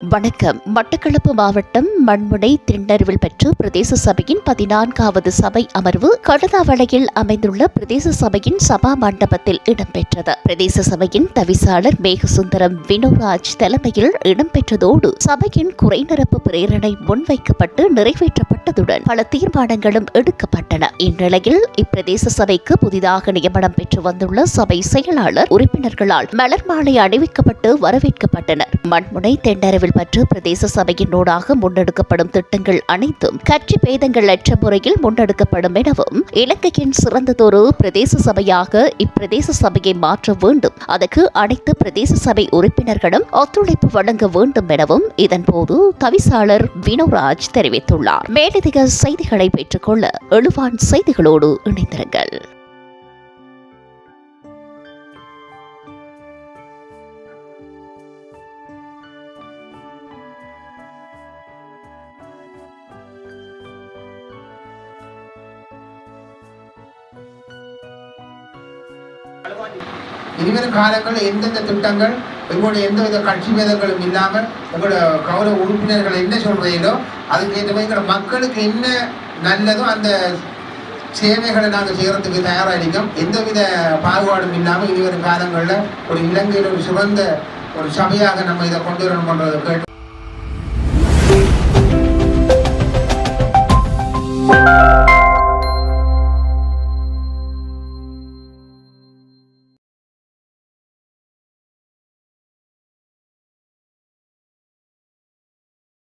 வணக்கம். மட்டக்களப்பு மாவட்டம் மண்முனை திண்டருவில் பெற்ற பிரதேச சபையின் 14வது சபை அமர்வு கடதாவளையில் அமைந்துள்ள பிரதேச சபையின் சபா மண்டபத்தில் இடம்பெற்றது. பிரதேச சபையின் தவிசாளர் மேகசுந்தரம் வினோராஜ் தலைமையில் இடம்பெற்றதோடு சபையின் குறைநிரப்பு பிரேரணை முன்வைக்கப்பட்டு நிறைவேற்றப்பட்டதுடன் பல தீர்மானங்களும் எடுக்கப்பட்டன. இந்நிலையில் இப்பிரதேச சபைக்கு புதிதாக நியமனம் பெற்று வந்துள்ள சபை செயலாளர் உறுப்பினர்களால் மலர் மாலை அணிவிக்கப்பட்டு வரவேற்கப்பட்டனர். மண்முனை தெண்டருவில் பற்று பிரதேச சபையினூடாக முன்னெடுக்கப்படும் திட்டங்கள் அனைத்தும் கட்சி பேதங்கள் அற்ற முறையில் முன்னெடுக்கப்படும் எனவும் இலங்கையின் சிறந்ததொரு பிரதேச சபையாக இப்பிரதேச சபையை மாற்ற வேண்டும், அதற்கு அனைத்து பிரதேச சபை உறுப்பினர்களும் ஒத்துழைப்பு வழங்க வேண்டும் எனவும் இதன்போது தவிசாளர் வினோராஜ் தெரிவித்துள்ளார். மேலதிக செய்திகளை பெற்றுக்கொள்ள எழுவான் செய்திகளோடு இணைந்திருங்கள். இனிவரும் காலங்களில் எந்தெந்த திட்டங்கள் எங்களுடைய எந்தவித கட்சி பேதங்களும் இல்லாமல் எங்களோட கௌரவ உறுப்பினர்கள் என்ன சொல்றீங்களோ அதுக்கேற்ற மாதிரி எங்களோட மக்களுக்கு என்ன நல்லதோ அந்த சேவைகளை நாங்கள் செய்யறதுக்கு தயாராக இருக்கோம். எந்தவித பாகுபாடும் இல்லாமல் இனிவரும் காலங்களில் ஒரு இலங்கையில் ஒரு சிறந்த ஒரு சபையாக நம்ம இதை கொண்டு வரணும் பண்றதை கேட்டு